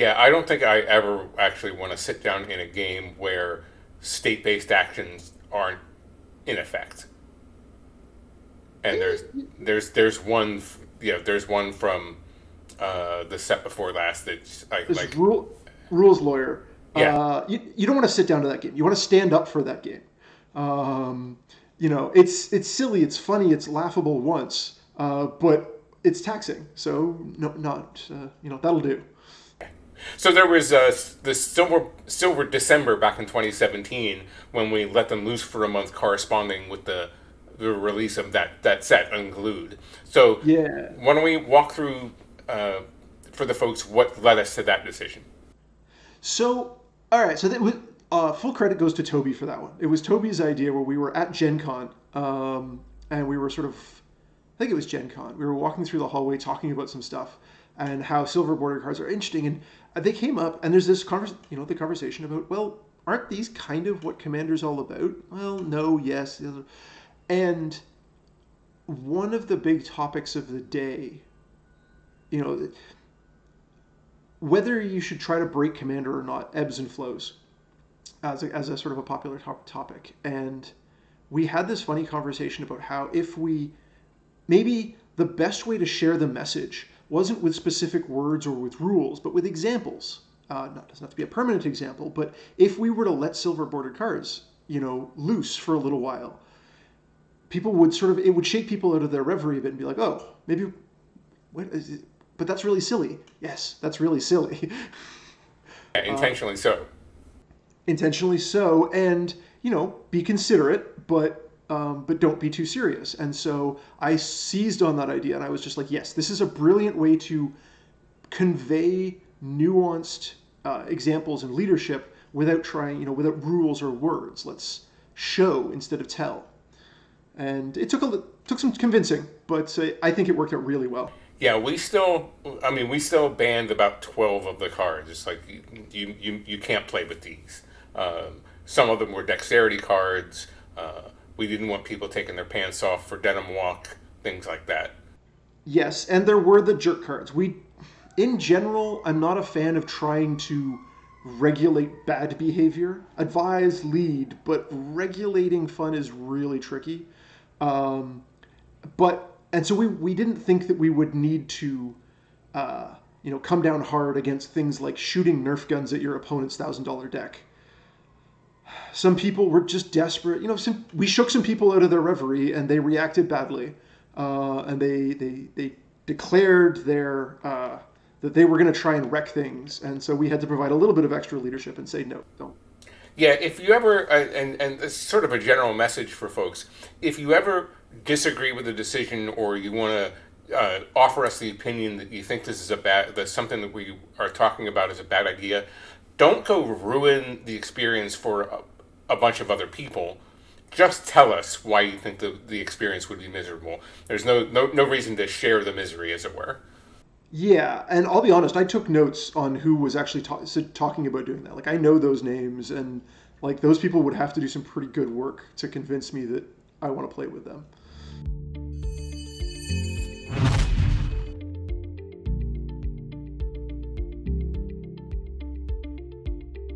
Yeah, I don't think I ever actually want to sit down in a game where state-based actions aren't in effect. And there's one, there's one from the set before last that I This like. rules lawyer. Yeah, You don't want to sit down to that game. You want to stand up for that game. Um, it's silly, it's funny, it's laughable once, but it's taxing. So no, not that'll do. so there was the Silver December back in 2017 when we let them loose for a month, corresponding with the release of that set Unglued. So Yeah. why don't we walk through for the folks what led us to that decision? So, all right. So that was, full credit goes to Toby for that one. It was Toby's idea where we were at Gen Con, and we were sort of, I think it was Gen Con. We were walking through the hallway talking about some stuff and how silver border cards are interesting. And they came up, and there's this the conversation about, well, aren't these kind of what Commander's all about? Well, no, yes. And one of the big topics of the day, you know, whether you should try to break Commander or not ebbs and flows as a sort of a popular topic. And we had this funny conversation about how if we maybe the best way to share the message wasn't with specific words or with rules, but with examples. Not doesn't have to be a permanent example, but if we were to let silver bordered cards, loose for a little while, people would sort of it would shake people out of their reverie a bit and be like, oh, maybe what is it? But that's really silly. Yes, that's really silly. Yeah, intentionally so. Intentionally so, and be considerate, but don't be too serious. And so I seized on that idea, and I was just like, yes, this is a brilliant way to convey nuanced examples and leadership without trying, without rules or words. Let's show instead of tell. And it took some convincing, but I think it worked out really well. Yeah, we still banned about 12 of the cards. It's like you can't play with these. Some of them were dexterity cards. We didn't want people taking their pants off for denim walk, things like that. Yes, and there were the jerk cards. In general, I'm not a fan of trying to regulate bad behavior. Advise, lead, but regulating fun is really tricky. Um, and so we didn't think that we would need to, come down hard against things like shooting Nerf guns at your opponent's $1,000 deck. Some people were just desperate. We shook some people out of their reverie, and they reacted badly, and they declared that they were going to try and wreck things, and so we had to provide a little bit of extra leadership and say no, don't. Yeah, if you ever, and it's sort of a general message for folks, if you ever disagree with a decision or you want to offer us the opinion that you think this is that something that we are talking about is a bad idea, don't go ruin the experience for a bunch of other people. Just tell us why you think the experience would be miserable. There's no reason to share the misery, as it were. Yeah, and I'll be honest, I took notes on who was actually talking about doing that. Like, I know those names, and like those people would have to do some pretty good work to convince me that I want to play with them.